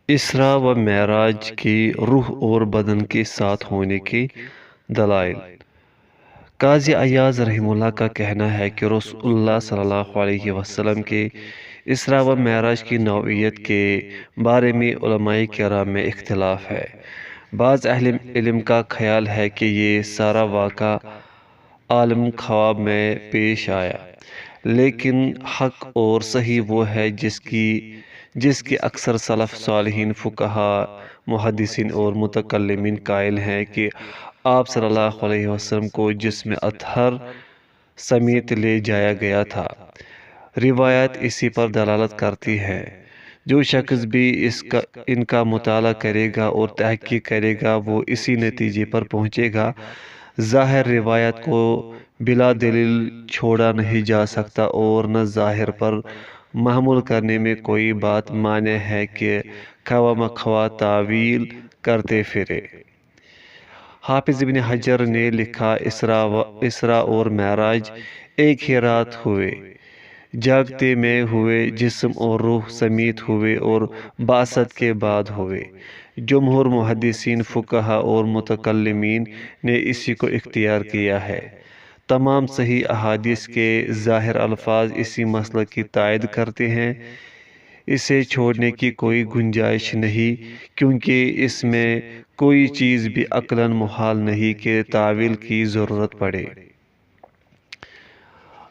اسراء و معراج کی روح اور بدن کے ساتھ ہونے کے دلائل۔ قاضی عیاض رحمہ اللہ کا کہنا ہے کہ رسول اللہ صلی اللہ علیہ وسلم کے اسراء و معراج کی نوعیت کے بارے میں علماء کرام میں اختلاف ہے۔ بعض اہل علم کا خیال ہے کہ یہ سارا واقعہ عالم خواب میں پیش آیا، لیکن حق اور صحیح وہ ہے جس کی اکثر سلف صالحین، فقہا، محدثین اور متکلمین قائل ہیں کہ آپ صلی اللہ علیہ وسلم کو جسم اطہر سمیت لے جایا گیا تھا۔ روایات اسی پر دلالت کرتی ہیں۔ جو شخص بھی ان کا مطالعہ کرے گا اور تحقیق کرے گا وہ اسی نتیجے پر پہنچے گا۔ ظاہر روایات کو بلا دلیل چھوڑا نہیں جا سکتا اور نہ ظاہر پر محمول کرنے میں کوئی بات مانع ہے کہ خواہ مخواہ تاویل کرتے پھرے۔ حافظ ابن حجر نے لکھا، اسراء اور معراج ایک ہی رات ہوئے، جاگتے میں ہوئے، جسم اور روح سمیت ہوئے اور بعثت کے بعد ہوئے۔ جمہور محدثین، فقہا اور متکلمین نے اسی کو اختیار کیا ہے۔ تمام صحیح احادیث کے ظاہر الفاظ اسی مسئلہ کی تائید کرتے ہیں۔ اسے چھوڑنے کی کوئی گنجائش نہیں، کیونکہ اس میں کوئی چیز بھی عقلاً محال نہیں کہ تاویل کی ضرورت پڑے۔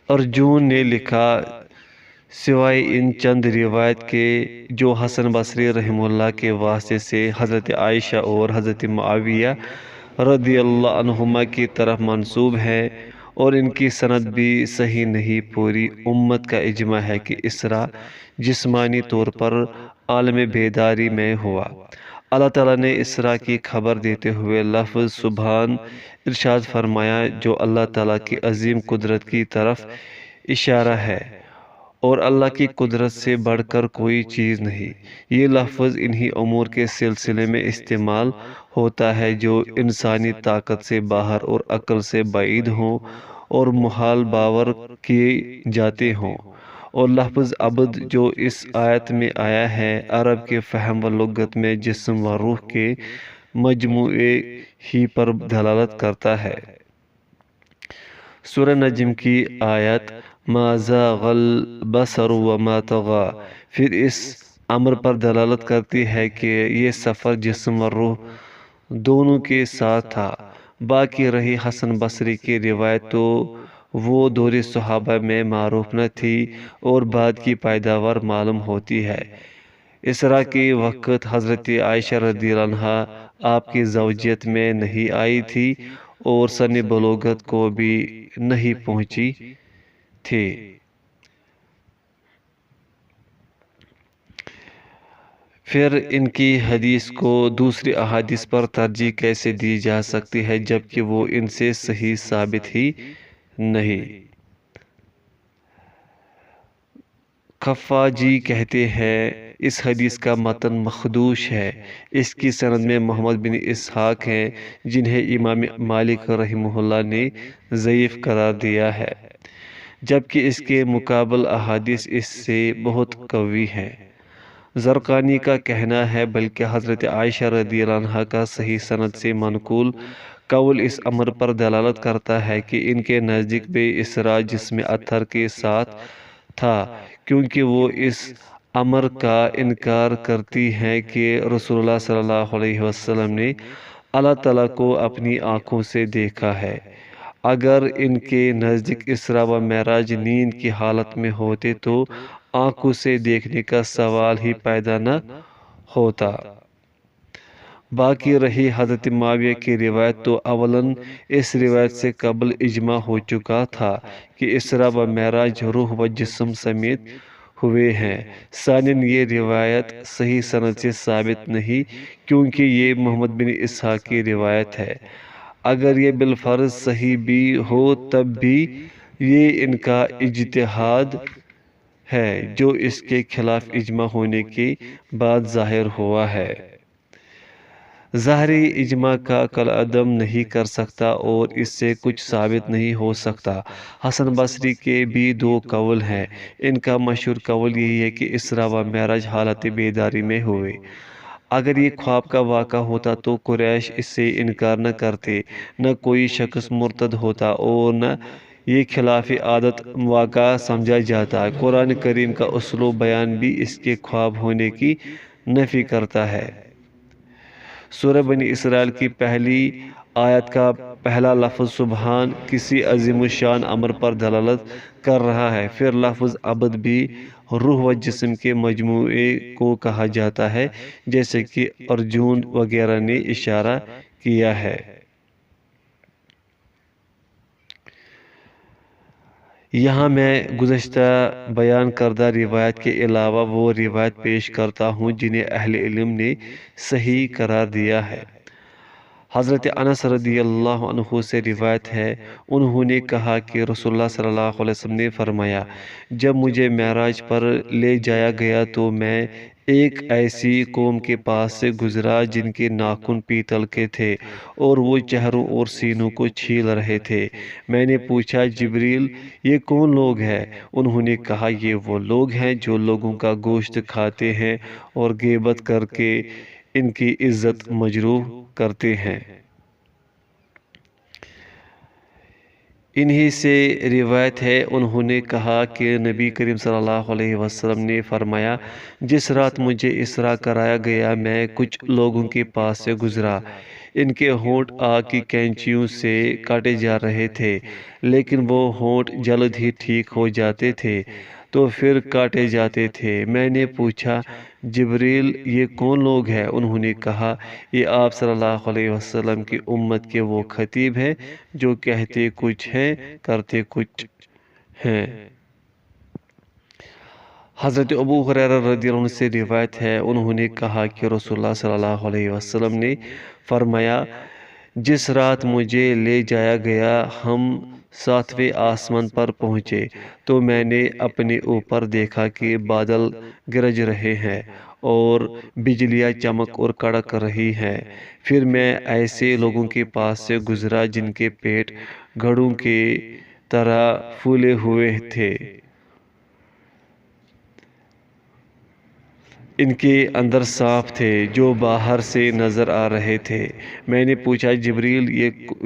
ارجن نے لکھا، سوائے ان چند روایت کے جو حسن بصری رحمہ اللہ کے واسطے سے حضرت عائشہ اور حضرت معاویہ رضی اللہ عنہما کی طرف منسوب ہیں اور ان کی سند بھی صحیح نہیں، پوری امت کا اجماع ہے کہ اسراء جسمانی طور پر عالم بیداری میں ہوا۔ اللہ تعالیٰ نے اسراء کی خبر دیتے ہوئے لفظ سبحان ارشاد فرمایا، جو اللہ تعالیٰ کی عظیم قدرت کی طرف اشارہ ہے اور اللہ کی قدرت سے بڑھ کر کوئی چیز نہیں۔ یہ لفظ انہی امور کے سلسلے میں استعمال ہوتا ہے جو انسانی طاقت سے باہر اور عقل سے بعید ہوں اور محال باور کیے جاتے ہوں، اور لفظ عبد جو اس آیت میں آیا ہے، عرب کے فہم و لغت میں جسم و روح کے مجموعے ہی پر دلالت کرتا ہے۔ سورہ نجم کی آیت ما زاغ البصر وما طغى پھر اس امر پر دلالت کرتی ہے کہ یہ سفر جسم و روح دونوں کے ساتھ تھا۔ باقی رہی حسن بصری کی روایت تو وہ دور صحابہ میں معروف نہ تھی اور بعد کی پیداوار معلوم ہوتی ہے۔ اسراء کے وقت حضرت عائشہ رضی اللہ عنہا آپ کی زوجیت میں نہیں آئی تھی اور سن بلوغت کو بھی نہیں پہنچی تھی۔ پھر ان کی حدیث کو دوسری احادیث پر ترجیح کیسے دی جا سکتی ہے جبکہ وہ ان سے صحیح ثابت ہی نہیں؟ خفاجی کہتے ہیں اس حدیث کا متن مخدوش ہے۔ اس کی سند میں محمد بن اسحاق ہیں جنہیں امام مالک رحمہ اللہ نے ضعیف قرار دیا ہے، جبکہ اس کے مقابل احادیث اس سے بہت قوی ہیں۔ زرقانی کا کہنا ہے بلکہ حضرت عائشہ رضی اللہ عنہا کا صحیح سند سے منقول قول اس امر پر دلالت کرتا ہے کہ ان کے نزدیک بے اسراء جسم اطہر کے ساتھ تھا، کیونکہ وہ اس امر کا انکار کرتی ہیں کہ رسول اللہ صلی اللہ علیہ وسلم نے اللہ تعالیٰ کو اپنی آنکھوں سے دیکھا ہے۔ اگر ان کے نزدیک اسراء و معراج نیند کی حالت میں ہوتے تو آنکھوں سے دیکھنے کا سوال ہی پیدا نہ ہوتا۔ باقی رہی حضرت معاویہ کی روایت تو اولاً اس روایت سے قبل اجماع ہو چکا تھا کہ اسراء و معراج روح و جسم سمیت ہوئے ہیں۔ ثانیاً یہ روایت صحیح سند سے ثابت نہیں کیونکہ یہ محمد بن اسحاق کی روایت ہے۔ اگر یہ بالفرض صحیح بھی ہو تب بھی یہ ان کا اجتہاد ہے جو اس کے خلاف اجماع ہونے کے بعد ظاہر ہوا ہے۔ ظاہری اجماع کا عقل عدم نہیں کر سکتا اور اس سے کچھ ثابت نہیں ہو سکتا۔ حسن بصری کے بھی دو قول ہیں۔ ان کا مشہور قول یہی ہے کہ اسراء و معراج حالت بیداری میں ہوئے۔ اگر یہ خواب کا واقعہ ہوتا تو قریش اس سے انکار نہ کرتے، نہ کوئی شخص مرتد ہوتا اور نہ یہ خلاف عادت واقعہ سمجھا جاتا۔ قرآن کریم کا اسلوب بیان بھی اس کے خواب ہونے کی نفی کرتا ہے۔ سورہ بنی اسرائیل کی پہلی آیت کا پہلا لفظ سبحان کسی عظیم الشان امر پر دلالت کر رہا ہے۔ پھر لفظ عبد بھی روح و جسم کے مجموعے کو کہا جاتا ہے، جیسے کہ ارجن وغیرہ نے اشارہ کیا ہے۔ یہاں میں گزشتہ بیان کردہ روایت کے علاوہ وہ روایت پیش کرتا ہوں جنہیں اہل علم نے صحیح قرار دیا ہے۔ حضرت انس رضی اللہ عنہ سے روایت ہے، انہوں نے کہا کہ رسول اللہ صلی اللہ علیہ وسلم نے فرمایا، جب مجھے معراج پر لے جایا گیا تو میں ایک ایسی قوم کے پاس سے گزرا جن کے ناخن پیتل کے تھے اور وہ چہروں اور سینوں کو چھیل رہے تھے۔ میں نے پوچھا، جبریل یہ کون لوگ ہیں؟ انہوں نے کہا، یہ وہ لوگ ہیں جو لوگوں کا گوشت کھاتے ہیں اور غیبت کر کے ان کی عزت مجروح کرتے ہیں۔ انہی سے روایت ہے، انہوں نے کہا کہ نبی کریم صلی اللہ علیہ وسلم نے فرمایا، جس رات مجھے اسراء کرایا گیا میں کچھ لوگوں کے پاس سے گزرا، ان کے ہونٹ آگ کی کینچیوں سے کاٹے جا رہے تھے، لیکن وہ ہونٹ جلد ہی ٹھیک ہو جاتے تھے تو پھر کاٹے جاتے تھے۔ میں نے پوچھا، جبریل یہ کون لوگ ہیں؟ انہوں نے کہا، یہ آپ صلی اللہ علیہ وسلم کی امت کے وہ خطیب ہیں جو کہتے کچھ ہیں کرتے کچھ ہیں۔ حضرت ابو ہریرہ رضی اللہ عنہ سے روایت ہے، انہوں نے کہا کہ رسول اللہ صلی اللہ علیہ وسلم نے فرمایا، جس رات مجھے لے جایا گیا ہم 7ویں آسمان پر پہنچے تو میں نے اپنے اوپر دیکھا کہ بادل گرج رہے ہیں اور بجلیاں چمک اور کڑک رہی ہیں۔ پھر میں ایسے لوگوں کے پاس سے گزرا جن کے پیٹ گھڑوں کی طرح پھولے ہوئے تھے، ان کے اندر سانپ تھے جو باہر سے نظر آ رہے تھے۔ میں نے پوچھا، جبریل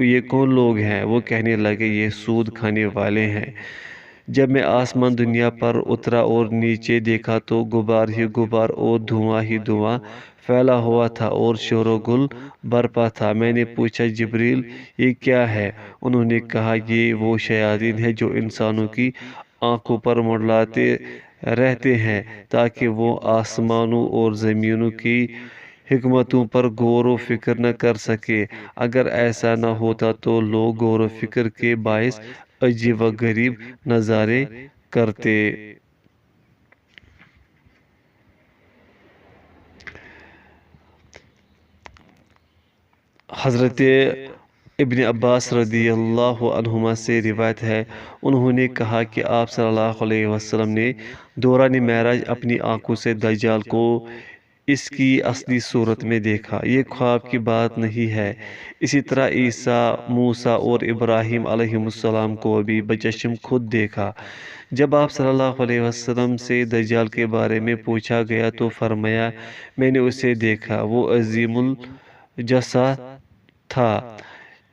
یہ کون لوگ ہیں؟ وہ کہنے لگے، یہ سود کھانے والے ہیں۔ جب میں آسمان دنیا پر اترا اور نیچے دیکھا تو غبار ہی غبار اور دھواں ہی دھواں پھیلا ہوا تھا اور شور و گل برپا تھا۔ میں نے پوچھا، جبریل یہ کیا ہے؟ انہوں نے کہا، یہ وہ شیاطین ہیں جو انسانوں کی آنکھوں پر منڈلاتے رہتے ہیں تاکہ وہ آسمانوں اور زمینوں کی حکمتوں پر غور و فکر نہ کر سکے۔ اگر ایسا نہ ہوتا تو لوگ غور و فکر کے باعث عجیب و غریب نظارے کرتے۔ حضرت ابن عباس رضی اللہ عنہما سے روایت ہے، انہوں نے کہا کہ آپ صلی اللہ علیہ وسلم نے دوران معراج اپنی آنکھوں سے دجال کو اس کی اصلی صورت میں دیکھا۔ یہ خواب کی بات نہیں ہے۔ اسی طرح عیسیٰ، موسیٰ اور ابراہیم علیہ السلام کو بھی بچشم خود دیکھا۔ جب آپ صلی اللہ علیہ وسلم سے دجال کے بارے میں پوچھا گیا تو فرمایا، میں نے اسے دیکھا، وہ عظیم الجثہ تھا،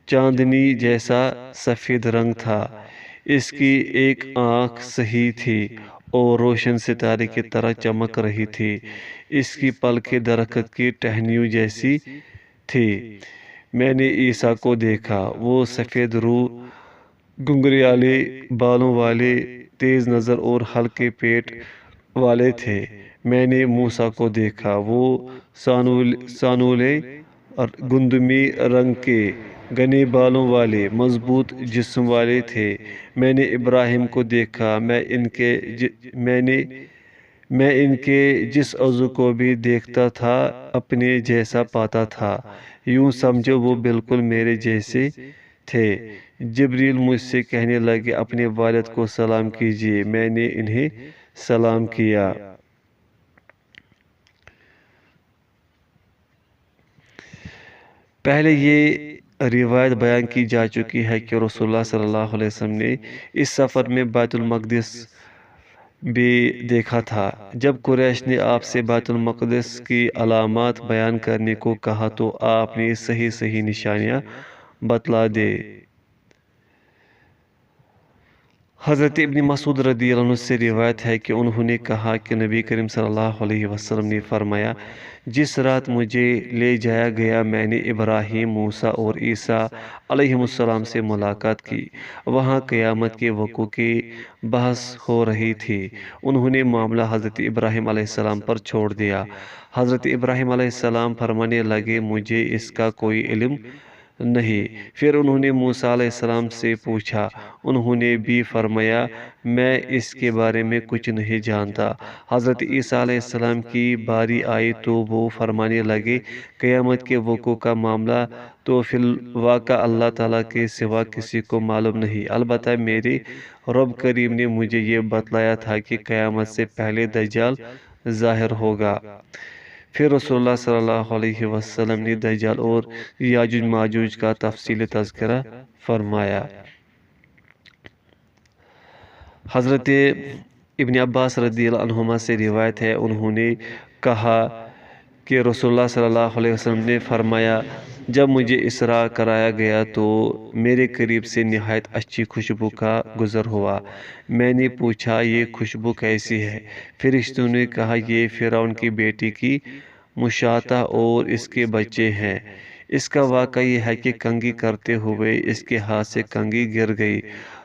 چاندنی جیسا سفید رنگ تھا، اس کی ایک آنکھ صحیح تھی اور روشن ستارے کی طرح چمک رہی تھی، اس کی پلکیں درخت کی ٹہنیوں جیسی تھی۔ میں نے عیسیٰ کو دیکھا، وہ سفید روح، گھنگریالے بالوں والے، تیز نظر اور ہلکے پیٹ والے تھے۔ میں نے موسیٰ کو دیکھا، وہ سانولے اور گندمی رنگ کے، گھنے بالوں والے، مضبوط جسم والے تھے۔ میں نے ابراہیم کو دیکھا، میں ان کے جس عضو کو بھی دیکھتا تھا اپنے جیسا پاتا تھا، یوں سمجھو وہ بالکل میرے جیسے تھے۔ جبریل مجھ سے کہنے لگے، اپنے والد کو سلام کیجیے۔ میں نے انہیں سلام کیا۔ پہلے یہ روایت بیان کی جا چکی ہے کہ رسول اللہ صلی اللہ علیہ وسلم نے اس سفر میں بیت المقدس بھی دیکھا تھا۔ جب قریش نے آپ سے بیت المقدس کی علامات بیان کرنے کو کہا تو آپ نے صحیح نشانیاں بتلا دے۔ حضرت ابن مسعود رضی اللہ عنہ سے روایت ہے کہ انہوں نے کہا کہ نبی کریم صلی اللہ علیہ وسلم نے فرمایا، جس رات مجھے لے جایا گیا میں نے ابراہیم، موسیٰ اور عیسیٰ علیہ السلام سے ملاقات کی۔ وہاں قیامت کے وقوع کی بحث ہو رہی تھی۔ انہوں نے معاملہ حضرت ابراہیم علیہ السلام پر چھوڑ دیا۔ حضرت ابراہیم علیہ السلام فرمانے لگے، مجھے اس کا کوئی علم نہیں۔ پھر انہوں نے موسیٰ علیہ السلام سے پوچھا، انہوں نے بھی فرمایا، میں اس کے بارے میں کچھ نہیں جانتا۔ حضرت عیسیٰ علیہ السلام کی باری آئی تو وہ فرمانے لگے، قیامت کے وقوع کا معاملہ تو فی الواقع اللہ تعالیٰ کے سوا کسی کو معلوم نہیں، البتہ میرے رب کریم نے مجھے یہ بتلایا تھا کہ قیامت سے پہلے دجال ظاہر ہوگا۔ پھر رسول اللہ صلی اللہ علیہ وسلم نے دجال اور یاجوج ماجوج کا تفصیلی تذکرہ فرمایا۔ حضرت ابن عباس رضی اللہ عنہما سے روایت ہے، انہوں نے کہا کہ رسول اللہ صلی اللہ علیہ وسلم نے فرمایا، جب مجھے اسراء کرایا گیا تو میرے قریب سے نہایت اچھی خوشبو کا گزر ہوا۔ میں نے پوچھا، یہ خوشبو کیسی ہے؟ فرشتوں نے کہا، یہ فرعون کی بیٹی کی مشاطہ اور اس کے بچے ہیں۔ اس کا واقعہ یہ ہے کہ کنگھی کرتے ہوئے اس کے ہاتھ سے کنگھی گر گئی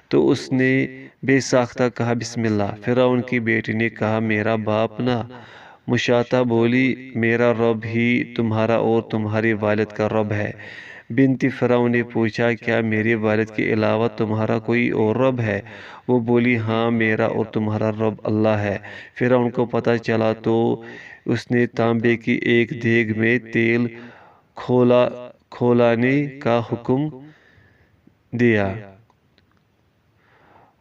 تو اس نے بے ساختہ کہا، بسم اللہ۔ فرعون کی بیٹی نے کہا، میرا باپ نہ۔ مشاطہ بولی، میرا رب ہی تمہارا اور تمہارے والد کا رب ہے۔ بنت فرعون نے پوچھا، کیا میرے والد کے علاوہ تمہارا کوئی اور رب ہے؟ وہ بولی، ہاں، میرا اور تمہارا رب اللہ ہے۔ فرعون کو پتہ چلا تو اس نے تانبے کی ایک دیگ میں تیل کھولانے کا حکم دیا۔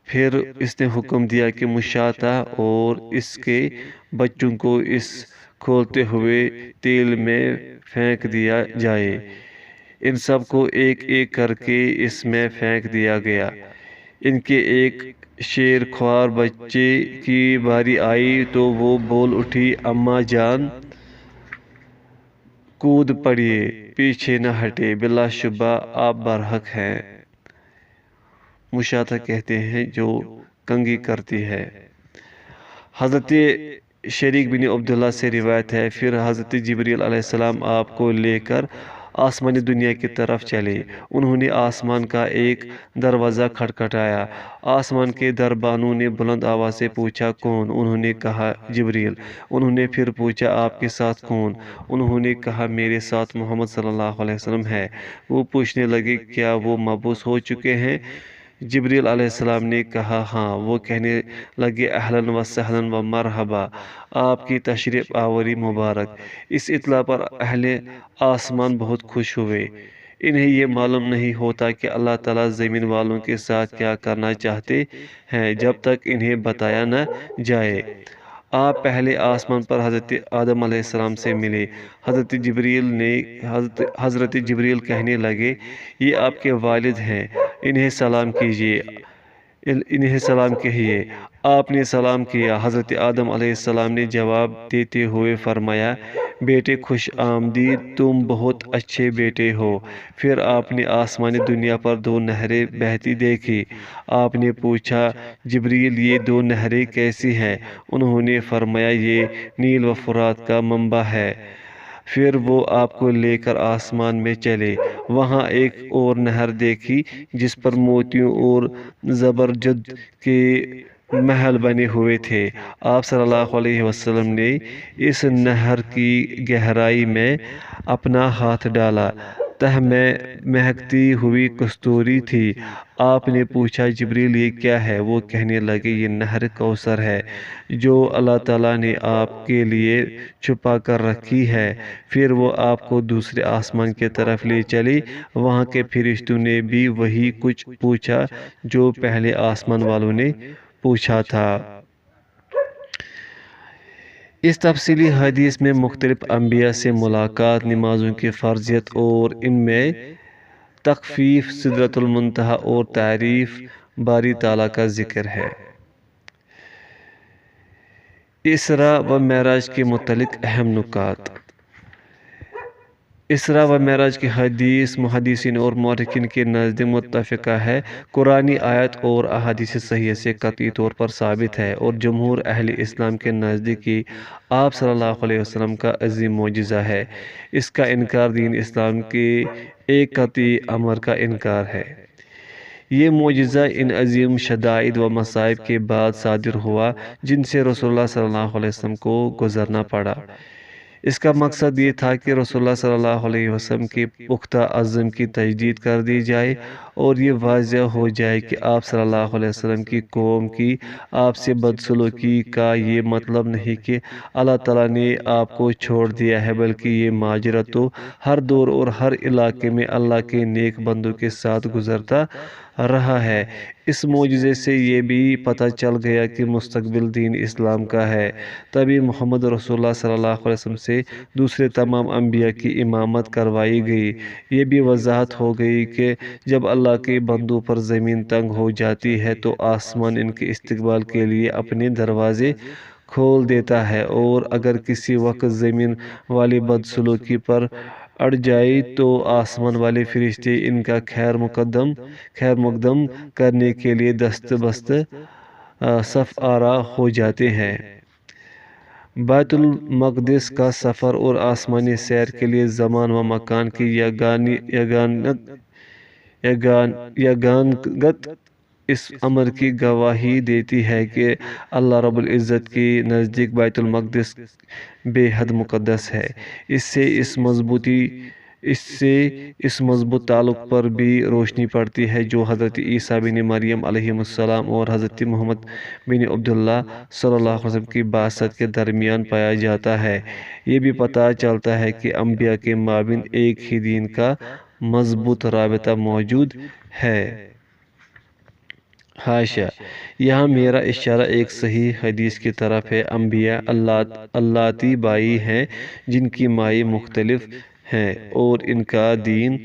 پھر اس نے حکم دیا کہ مشاطہ اور اس کے بچوں کو اس کھولتے ہوئے تیل میں پھینک دیا جائے۔ ان سب کو ایک ایک کر کے اس میں پھینک دیا گیا۔ ان کے ایک شیر خوار بچے کی باری آئی تو وہ بول اٹھی، اماں جان، کود پڑیے، پیچھے نہ ہٹے، بلا شبہ آپ برحق ہیں۔ مشاطہ کہتے ہیں جو کنگھی کرتی ہے۔ حضرت شریک بن عبداللہ سے روایت ہے، پھر حضرت جبریل علیہ السلام آپ کو لے کر آسمانی دنیا کی طرف چلے۔ انہوں نے آسمان کا ایک دروازہ کھٹکھٹایا۔ آسمان کے دربانوں نے بلند آواز سے پوچھا، کون؟ انہوں نے کہا، جبریل۔ انہوں نے پھر پوچھا، آپ کے ساتھ کون؟ انہوں نے کہا، میرے ساتھ محمد صلی اللہ علیہ وسلم ہے۔ وہ پوچھنے لگے، کیا وہ مبعوث ہو چکے ہیں؟ جبریل علیہ السلام نے کہا، ہاں۔ وہ کہنے لگے، اہلاً و سہلاً و مرحبا، آپ کی تشریف آوری مبارک۔ اس اطلاع پر اہل آسمان بہت خوش ہوئے۔ انہیں یہ معلوم نہیں ہوتا کہ اللہ تعالیٰ زمین والوں کے ساتھ کیا کرنا چاہتے ہیں جب تک انہیں بتایا نہ جائے۔ آپ پہلے آسمان پر حضرت آدم علیہ السلام سے ملے۔ حضرت جبریل کہنے لگے، یہ آپ کے والد ہیں، انہیں سلام کیجیے، انہیں سلام کہیے۔ آپ نے سلام کیا۔ حضرت آدم علیہ السلام نے جواب دیتے ہوئے فرمایا، بیٹے خوش آمدید، تم بہت اچھے بیٹے ہو۔ پھر آپ نے آسمانی دنیا پر دو نہریں بہتی دیکھی۔ آپ نے پوچھا، جبریل، یہ دو نہریں کیسی ہیں؟ انہوں نے فرمایا، یہ نیل و فرات کا منبع ہے۔ پھر وہ آپ کو لے کر آسمان میں چلے۔ وہاں ایک اور نہر دیکھی جس پر موتیوں اور زبرجد کے محل بنے ہوئے تھے۔ آپ صلی اللہ علیہ وسلم نے اس نہر کی گہرائی میں اپنا ہاتھ ڈالا، تہ میں مہکتی ہوئی کستوری تھی۔ آپ نے پوچھا، جبریل، یہ کیا ہے؟ وہ کہنے لگے، یہ نہر کوثر ہے جو اللہ تعالیٰ نے آپ کے لیے چھپا کر رکھی ہے۔ پھر وہ آپ کو دوسرے آسمان کی طرف لے چلی۔ وہاں کے فرشتوں نے بھی وہی کچھ پوچھا جو پہلے آسمان والوں نے پوچھا تھا۔ اس تفصیلی حدیث میں مختلف انبیاء سے ملاقات، نمازوں کی فرضیت اور ان میں تخفیف، سدرۃ المنتہا اور تعریف باری تعالیٰ کا ذکر ہے۔ اسراء و معراج کے متعلق اہم نکات۔ اسراء و معراج کی حدیث محدثین اور مورخین کے نزدیک متفقہ ہے، قرآنی آیت اور احادیث صحیحہ سے قطعی طور پر ثابت ہے، اور جمہور اہل اسلام کے نزدیک یہ آپ صلی اللہ علیہ وسلم کا عظیم معجزہ ہے۔ اس کا انکار دین اسلام کے ایک قطعی امر کا انکار ہے۔ یہ معجزہ ان عظیم شدائد و مصائب کے بعد صادر ہوا جن سے رسول اللہ صلی اللہ علیہ وسلم کو گزرنا پڑا۔ اس کا مقصد یہ تھا کہ رسول اللہ صلی اللہ علیہ وسلم کے پختہ عزم کی تجدید کر دی جائے، اور یہ واضح ہو جائے کہ آپ صلی اللہ علیہ وسلم کی قوم کی آپ سے بدسلوکی کا یہ مطلب نہیں کہ اللہ تعالیٰ نے آپ کو چھوڑ دیا ہے، بلکہ یہ ماجرا تو ہر دور اور ہر علاقے میں اللہ کے نیک بندوں کے ساتھ گزرتا رہا ہے۔ اس معجزے سے یہ بھی پتہ چل گیا کہ مستقبل دین اسلام کا ہے۔ تبھی محمد رسول اللہ صلی اللہ علیہ وسلم سے دوسرے تمام انبیاء کی امامت کروائی گئی۔ یہ بھی وضاحت ہو گئی کہ جب اللہ کے بندوں پر زمین تنگ ہو جاتی ہے تو آسمان ان کے استقبال کے لیے اپنے دروازے کھول دیتا ہے، اور اگر کسی وقت زمین والی بدسلوکی پر اڑ جائے تو آسمان والے فرشتے ان کا خیر مقدم کرنے کے لیے دست بست صف آرا ہو جاتے ہیں۔ بیت المقدس کا سفر اور آسمانی سیر کے لیے زمان و مکان کی یگانگت اس امر کی گواہی دیتی ہے کہ اللہ رب العزت کے نزدیک بیت المقدس بے حد مقدس ہے۔ اس سے اس مضبوط تعلق پر بھی روشنی پڑتی ہے جو حضرت عیسیٰ بن مریم علیہ السلام اور حضرت محمد بن عبداللہ صلی اللہ علیہ وسلم کی بعثت کے درمیان پایا جاتا ہے۔ یہ بھی پتہ چلتا ہے کہ انبیاء کے مابین ایک ہی دین کا مضبوط رابطہ موجود ہے۔ حاشیہ: یہاں میرا اشارہ ایک صحیح حدیث کی طرف ہے۔ انبیاء اللاتی بائی ہیں جن کی مائیں مختلف ہیں اور ان کا دین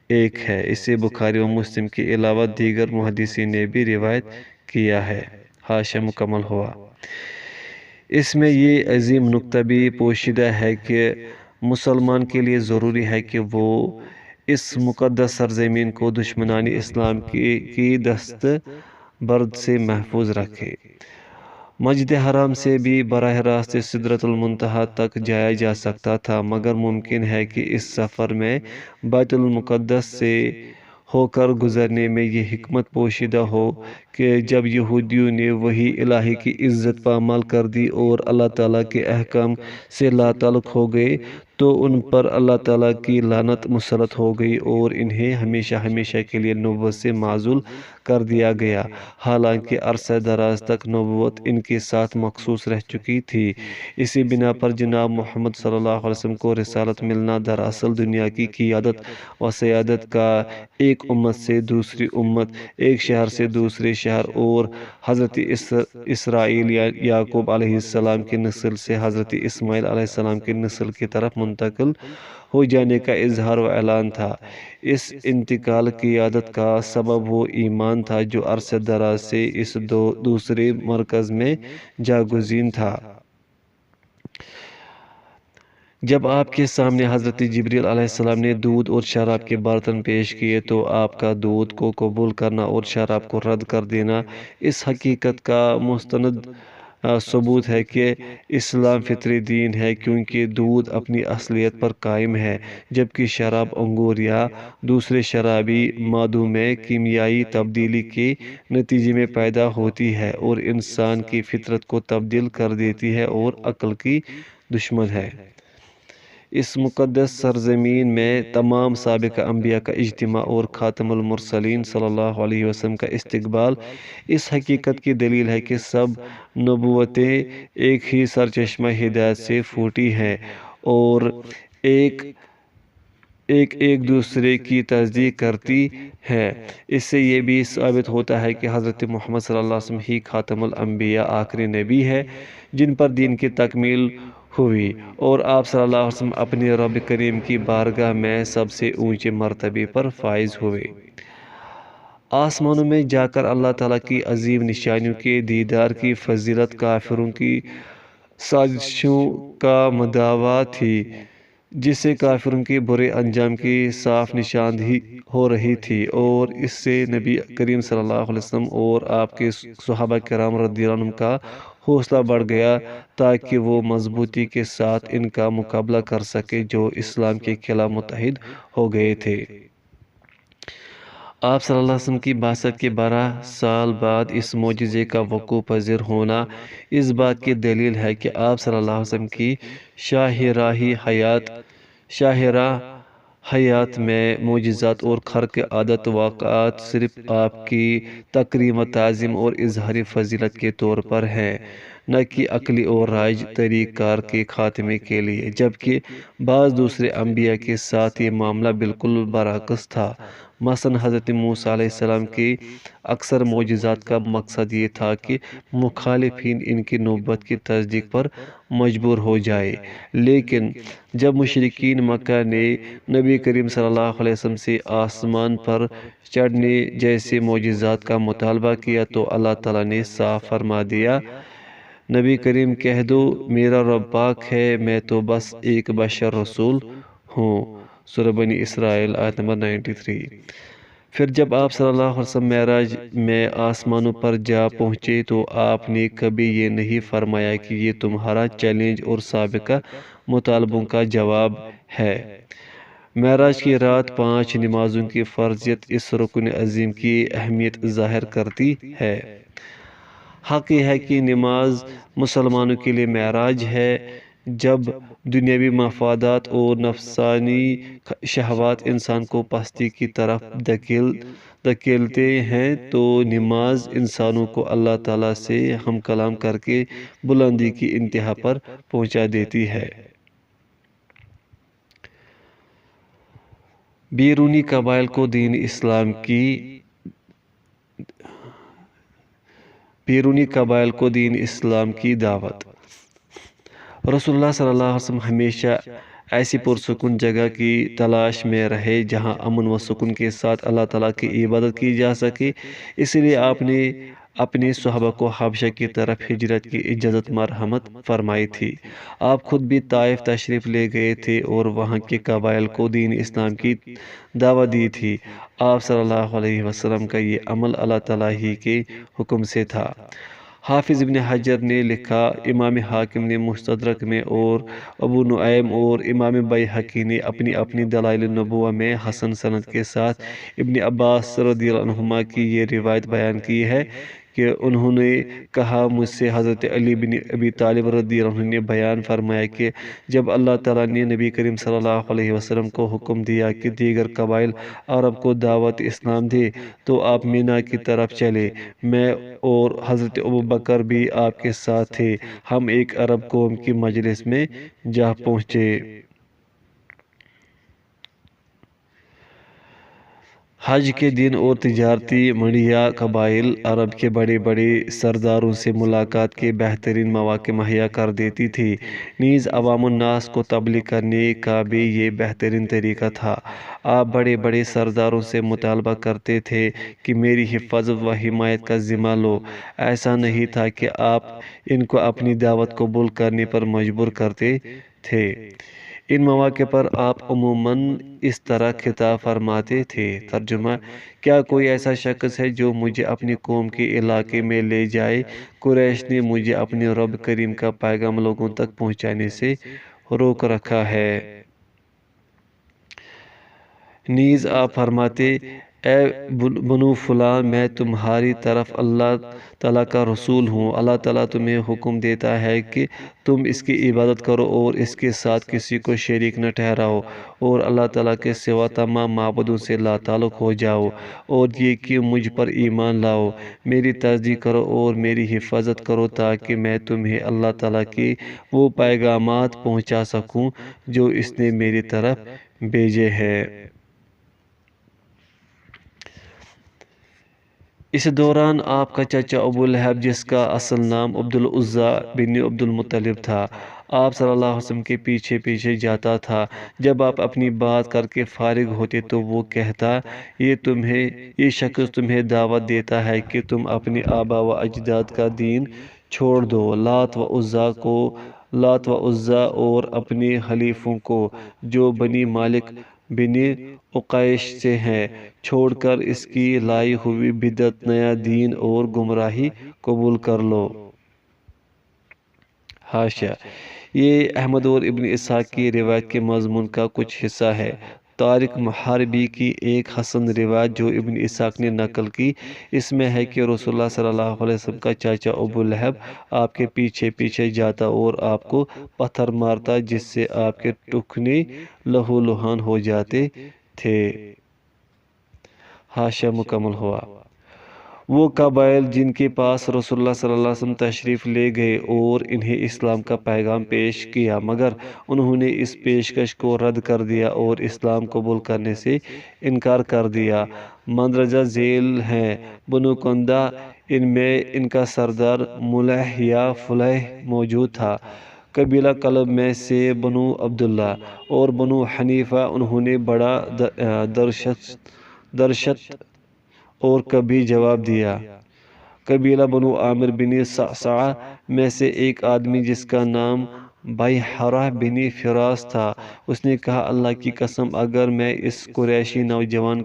ایک ہے۔ اسے بخاری و مسلم کے علاوہ دیگر محدثین نے بھی روایت کیا ہے۔ حاشیہ مکمل ہوا۔ اس میں یہ عظیم نکتہ بھی پوشیدہ ہے کہ مسلمان کے لیے ضروری ہے کہ وہ اس مقدس سرزمین کو دشمنان اسلام کی دست برد سے محفوظ رکھے۔ مسجد حرام سے بھی براہ راست سدرۃ المنتہا تک جایا جا سکتا تھا، مگر ممکن ہے کہ اس سفر میں بیت المقدس سے ہو کر گزرنے میں یہ حکمت پوشیدہ ہو کہ جب یہودیوں نے وحی الہی کی عزت پامال کر دی اور اللہ تعالیٰ کے احکام سے لا تعلق ہو گئے تو ان پر اللہ تعالیٰ کی لعنت مسلط ہو گئی اور انہیں ہمیشہ ہمیشہ کے لیے نبوت سے معزول کر دیا گیا، حالانکہ عرصہ دراز تک نبوت ان کے ساتھ مخصوص رہ چکی تھی۔ اسی بنا پر جناب محمد صلی اللہ علیہ وسلم کو رسالت ملنا دراصل دنیا کی قیادت و سیادت کا ایک امت سے دوسری امت، ایک شہر سے دوسرے شہر اور حضرت اسرائیل یعقوب علیہ السلام کی نسل سے حضرت اسماعیل علیہ السلام کی نسل کی طرف منتقل ہو جانے کا اظہار و اعلان تھا۔ اس انتقال قیادت کا سبب وہ ایمان تھا جو عرصہ دراز سے اس دوسرے مرکز میں جاگزین تھا۔ جب آپ کے سامنے حضرت جبریل علیہ السلام نے دودھ اور شراب کے برتن پیش کیے تو آپ کا دودھ کو قبول کرنا اور شراب کو رد کر دینا اس حقیقت کا مستند ثبوت ہے کہ اسلام فطری دین ہے، کیونکہ دودھ اپنی اصلیت پر قائم ہے، جبکہ شراب انگور یا دوسرے شرابی مادوں میں کیمیائی تبدیلی کے نتیجے میں پیدا ہوتی ہے اور انسان کی فطرت کو تبدیل کر دیتی ہے اور عقل کی دشمن ہے۔ اس مقدس سرزمین میں تمام سابقہ انبیاء کا اجتماع اور خاتم المرسلین صلی اللہ علیہ وسلم کا استقبال اس حقیقت کی دلیل ہے کہ سب نبوتیں ایک ہی سرچشمہ ہدایت سے پھوٹی ہیں اور ایک دوسرے کی تصدیق کرتی ہے۔ اس سے یہ بھی ثابت ہوتا ہے کہ حضرت محمد صلی اللہ علیہ وسلم ہی خاتم الانبیاء آخری نبی ہے جن پر دین کی تکمیل ہوئی، اور آپ صلی اللہ علیہ وسلم اپنے رب کریم کی بارگاہ میں سب سے اونچے مرتبے پر فائز ہوئے۔ آسمانوں میں جا کر اللہ تعالیٰ کی عظیم نشانیوں کے دیدار کی فضیلت کافروں کی سازشوں کا مدعا تھی، جس سے کافروں کے برے انجام کی صاف نشاندہی ہو رہی تھی، اور اس سے نبی کریم صلی اللہ علیہ وسلم اور آپ کے صحابہ کرام رضی اللہ عنہم کا حوصلہ بڑھ گیا تاکہ وہ مضبوطی کے ساتھ ان کا مقابلہ کر سکے جو اسلام کے خلاف متحد ہو گئے تھے۔ آپ صلی اللہ علیہ وسلم کی بعثت کے 12 سال بعد اس معجزے کا وقوع پذیر ہونا اس بات کی دلیل ہے کہ آپ صلی اللہ علیہ وسلم کی شاہراہ حیات میں معجزات اور خرق عادت واقعات صرف آپ کی تکریم و تعظیم اور اظہار فضیلت کے طور پر ہیں، نہ کہ عقلی اور رائج طریق کار کے خاتمے کے لیے، جبکہ بعض دوسرے انبیاء کے ساتھ یہ معاملہ بالکل برعکس تھا۔ مثلا حضرت موسیٰ علیہ السلام کے اکثر معجزات کا مقصد یہ تھا کہ مخالفین ان کی نبوت کی تصدیق پر مجبور ہو جائے، لیکن جب مشرکین مکہ نے نبی کریم صلی اللہ علیہ وسلم سے آسمان پر چڑھنے جیسے معجزات کا مطالبہ کیا تو اللہ تعالیٰ نے صاف فرما دیا، نبی کریم کہہ دو میرا رب پاک ہے، میں تو بس ایک بشر رسول ہوں۔ سورہ بنی اسرائیل آیت نمبر 93۔ پھر جب آپ صلی اللہ علیہ وسلم معراج میں آسمانوں پر جا پہنچے تو آپ نے کبھی یہ نہیں فرمایا کہ یہ تمہارا چیلنج اور سابقہ مطالبوں کا جواب ہے۔ معراج کی رات 5 نمازوں کی فرضیت اس رکن عظیم کی اہمیت ظاہر کرتی ہے۔ حق یہ ہے کہ نماز مسلمانوں کے لیے معراج ہے۔ جب دنیاوی مفادات اور نفسانی شہوات انسان کو پستی کی طرف دھکیلتے ہیں تو نماز انسانوں کو اللہ تعالیٰ سے ہم کلام کر کے بلندی کی انتہا پر پہنچا دیتی ہے۔ بیرونی قبائل کو دین اسلام کی دعوت۔ رسول اللہ صلی اللہ علیہ وسلم ہمیشہ ایسی پرسکون جگہ کی تلاش میں رہے جہاں امن و سکون کے ساتھ اللہ تعالیٰ کی عبادت کی جا سکے، اس لیے آپ نے اپنے صحابہ کو حبشہ کی طرف ہجرت کی اجازت مرحمت فرمائی تھی۔ آپ خود بھی طائف تشریف لے گئے تھے اور وہاں کے قبائل کو دین اسلام کی دعوت دی تھی۔ آپ صلی اللہ علیہ وسلم کا یہ عمل اللہ تعالیٰ ہی کے حکم سے تھا۔ حافظ ابن حجر نے لکھا، امام حاکم نے مستدرک میں اور ابو نعیم اور امام بیہقی نے اپنی اپنی دلائل نبوہ میں حسن سند کے ساتھ ابن عباس رضی اللہ عنہما کی یہ روایت بیان کی ہے کہ انہوں نے کہا، مجھ سے حضرت علی بن ابی طالب رضی اللہ عنہ نے بیان فرمایا کہ جب اللہ تعالیٰ نے نبی کریم صلی اللہ علیہ وسلم کو حکم دیا کہ دیگر قبائل عرب کو دعوت اسلام دے تو آپ مینا کی طرف چلے۔ میں اور حضرت ابوبکر بھی آپ کے ساتھ تھے۔ ہم ایک عرب قوم کی مجلس میں جا پہنچے۔ حج کے دن اور تجارتی منڈیاں قبائل عرب کے بڑے بڑے سرداروں سے ملاقات کے بہترین مواقع مہیا کر دیتی تھی۔ نیز عوام الناس کو تبلیغ کرنے کا بھی یہ بہترین طریقہ تھا۔ آپ بڑے بڑے سرداروں سے مطالبہ کرتے تھے کہ میری حفاظت و حمایت کا ذمہ لو۔ ایسا نہیں تھا کہ آپ ان کو اپنی دعوت قبول کرنے پر مجبور کرتے تھے۔ ان مواقع پر آپ عموماً اس طرح خطاب فرماتے تھے، ترجمہ، کیا کوئی ایسا شخص ہے جو مجھے اپنی قوم کے علاقے میں لے جائے؟ قریش نے مجھے اپنے رب کریم کا پیغام لوگوں تک پہنچانے سے روک رکھا ہے۔ نیز آپ فرماتے، اے بنو فلاں، میں تمہاری طرف اللہ تعالیٰ کا رسول ہوں۔ اللہ تعالیٰ تمہیں حکم دیتا ہے کہ تم اس کی عبادت کرو اور اس کے ساتھ کسی کو شریک نہ ٹھہراؤ، اور اللہ تعالیٰ کے سوا تمام معبودوں سے لا تعلق ہو جاؤ، اور یہ کہ مجھ پر ایمان لاؤ، میری تصدیق کرو اور میری حفاظت کرو تاکہ میں تمہیں اللہ تعالیٰ کے وہ پیغامات پہنچا سکوں جو اس نے میری طرف بھیجے ہیں۔ اس دوران آپ کا چچا ابو لہب، جس کا اصل نام عبدالعزیٰ بن عبدالمطلب تھا، آپ صلی اللہ علیہ وسلم کے پیچھے پیچھے جاتا تھا۔ جب آپ اپنی بات کر کے فارغ ہوتے تو وہ کہتا، یہ شخص تمہیں دعوت دیتا ہے کہ تم اپنے آبا و اجداد کا دین چھوڑ دو، لات و عزا اور اپنے حلیفوں کو جو بنی مالک بن عقیش سے ہیں چھوڑ کر اس کی لائی ہوئی بدعت، نیا دین اور گمراہی قبول کر لو۔ حاشیہ: یہ احمد اور ابن اسحاق کی روایت کے مضمون کا کچھ حصہ ہے۔ طارق محاربی کی ایک حسن روایت جو ابن اسحاق نے نقل کی، اس میں ہے کہ رسول اللہ صلی اللہ علیہ وسلم کا چاچا ابو لہب آپ کے پیچھے پیچھے جاتا اور آپ کو پتھر مارتا، جس سے آپ کے ٹخنے لہو لہان ہو جاتے تھے۔ حاشیہ مکمل ہوا۔ وہ قبائل جن کے پاس رسول اللہ صلی اللہ علیہ وسلم تشریف لے گئے اور انہیں اسلام کا پیغام پیش کیا، مگر انہوں نے اس پیشکش کو رد کر دیا اور اسلام قبول کرنے سے انکار کر دیا، مندرجہ ذیل ہیں: بنو کندہ، ان میں ان کا سردار ملیح یا فلیح موجود تھا، قبیلہ کلب میں سے بنو عبداللہ، اور بنو حنیفہ، انہوں نے بڑا درشت اور کبھی جواب دیا، قبیلہ بنو عامر بن صعصعہ میں سے ایک آدمی جس کا نام بیحرہ بن فراس تھا، اس نے کہا، اللہ کی قسم، اگر میں اس قریشی نوجوان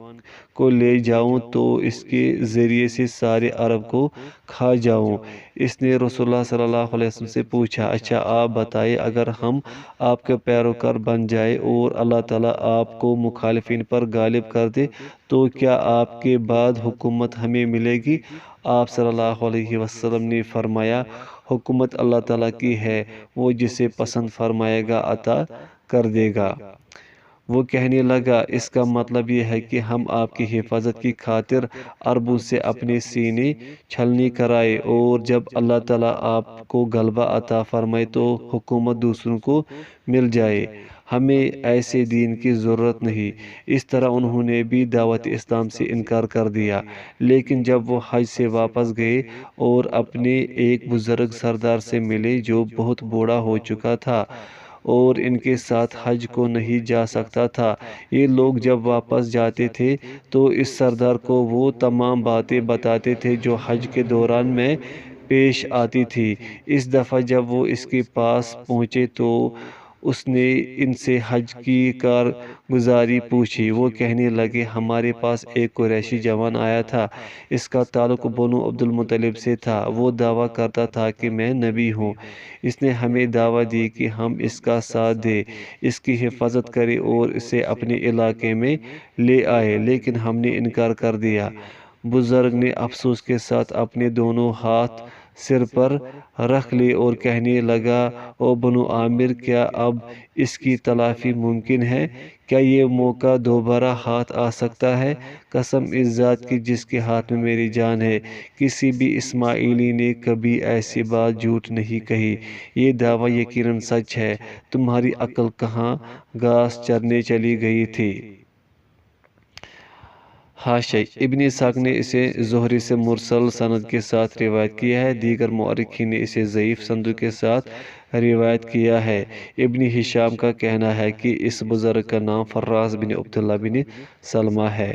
کو لے جاؤں تو اس کے ذریعے سے سارے عرب کو کھا جاؤں۔ اس نے رسول اللہ صلی اللہ علیہ وسلم سے پوچھا، اچھا آپ بتائیں، اگر ہم آپ کے پیروکار بن جائیں اور اللہ تعالیٰ آپ کو مخالفین پر غالب کر دے تو کیا آپ کے بعد حکومت ہمیں ملے گی؟ آپ صلی اللہ علیہ وسلم نے فرمایا، حکومت اللہ تعالیٰ کی ہے، وہ جسے پسند فرمائے گا عطا کر دے گا۔ وہ کہنے لگا، اس کا مطلب یہ ہے کہ ہم آپ کی حفاظت کی خاطر عربوں سے اپنے سینے چھلنی کرائیں، اور جب اللہ تعالیٰ آپ کو غلبہ عطا فرمائے تو حکومت دوسروں کو مل جائے، ہمیں ایسے دین کی ضرورت نہیں۔ اس طرح انہوں نے بھی دعوت اسلام سے انکار کر دیا، لیکن جب وہ حج سے واپس گئے اور اپنے ایک بزرگ سردار سے ملے جو بہت بوڑھا ہو چکا تھا اور ان کے ساتھ حج کو نہیں جا سکتا تھا، یہ لوگ جب واپس جاتے تھے تو اس سردار کو وہ تمام باتیں بتاتے تھے جو حج کے دوران میں پیش آتی تھی۔ اس دفعہ جب وہ اس کے پاس پہنچے تو اس نے ان سے حج کی کارگزاری پوچھی۔ وہ کہنے لگے، ہمارے پاس ایک قریشی جوان آیا تھا، اس کا تعلق بنو عبد المطلب سے تھا، وہ دعویٰ کرتا تھا کہ میں نبی ہوں، اس نے ہمیں دعوت دی کہ ہم اس کا ساتھ دیں، اس کی حفاظت کریں اور اسے اپنے علاقے میں لے آئیں، لیکن ہم نے انکار کر دیا۔ بزرگ نے افسوس کے ساتھ اپنے دونوں ہاتھ سر پر رکھ لیے اور کہنے لگا، او بنو عامر، کیا اب اس کی تلافی ممکن ہے؟ کیا یہ موقع دوبارہ ہاتھ آ سکتا ہے؟ قسم اس ذات کی جس کے ہاتھ میں میری جان ہے، کسی بھی اسماعیلی نے کبھی ایسی بات جھوٹ نہیں کہی، یہ دعویٰ یقیناً سچ ہے، تمہاری عقل کہاں گھاس چرنے چلی گئی تھی؟ حاشیہ: ابن اسحاق نے اسے زہری سے مرسل سند کے ساتھ روایت کیا ہے، دیگر مورخین نے اسے ضعیف سندوں کے ساتھ روایت کیا ہے۔ ابن ہشام کا کہنا ہے کہ اس بزرگ کا نام فراس بن عبداللہ بن سلمہ ہے۔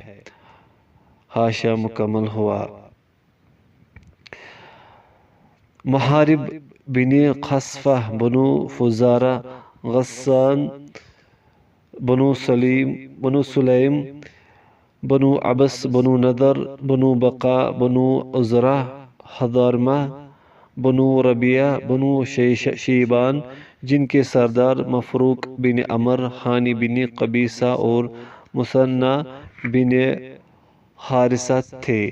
حاشیہ مکمل ہوا۔ محارب بن خصفہ، بنو فزارہ، غسان، بنو سلیم، بنو عبس، بنو نضر، بنو بقا، بنو عزرہ، حضارمہ، بنو ربیعہ، بنو شیبان، جن کے سردار مفروق بن عمر، ہانی بن قبیصہ اور مثنہ بن حارثہ تھے۔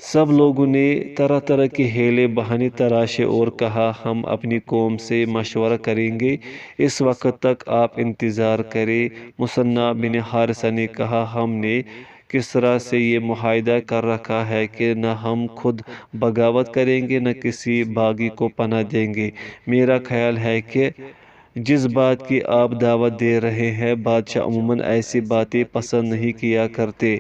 سب لوگوں نے طرح طرح کے ہیلے بہانے تراشے اور کہا، ہم اپنی قوم سے مشورہ کریں گے، اس وقت تک آپ انتظار کریں۔ مثنہ بن حارثہ نے کہا، ہم نے کسریٰ سے یہ معاہدہ کر رکھا ہے کہ نہ ہم خود بغاوت کریں گے نہ کسی باغی کو پناہ دیں گے۔ میرا خیال ہے کہ جس بات کی آپ دعوت دے رہے ہیں، بادشاہ عموماً ایسی باتیں پسند نہیں کیا کرتے،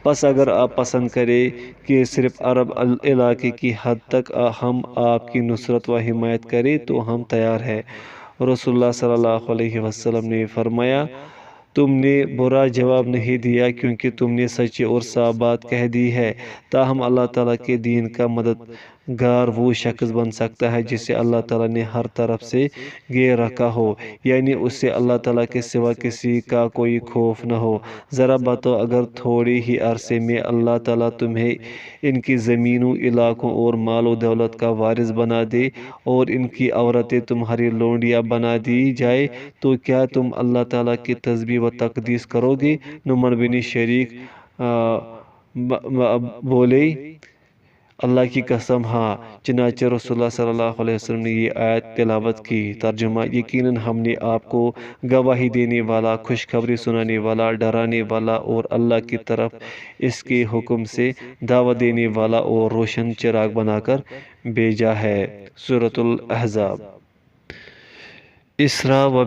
پس اگر آپ پسند کریں کہ صرف عرب علاقے کی حد تک ہم آپ کی نصرت و حمایت کریں تو ہم تیار ہیں۔ رسول اللہ صلی اللہ علیہ وسلم نے فرمایا، تم نے برا جواب نہیں دیا کیونکہ تم نے سچی اور صاف بات کہہ دی ہے، تاہم اللہ تعالیٰ کے دین کا گار وہ شخص بن سکتا ہے جسے اللہ تعالیٰ نے ہر طرف سے گھیر رکھا ہو، یعنی اس سے اللہ تعالیٰ کے سوا کسی کا کوئی خوف نہ ہو۔ ذرا بتاؤ، اگر تھوڑی ہی عرصے میں اللہ تعالیٰ تمہیں ان کی زمینوں، علاقوں اور مال و دولت کا وارث بنا دے اور ان کی عورتیں تمہاری لونڈیاں بنا دی جائے تو کیا تم اللہ تعالیٰ کی تسبیح و تقدیس کرو گے؟ نعمان بن شریک بولے، اللہ کی قسم ہاں۔ چنانچہ رسول اللہ صلی اللہ علیہ وسلم نے یہ آیت تلاوت کی۔ ترجمہ: یقیناً ہم نے آپ کو گواہی دینے والا، خوشخبری سنانے والا، ڈرانے والا اور اللہ کی طرف اس کے حکم سے دعوت دینے والا اور روشن چراغ بنا کر بھیجا ہے۔ سورۃ الاحزاب۔ اسراء و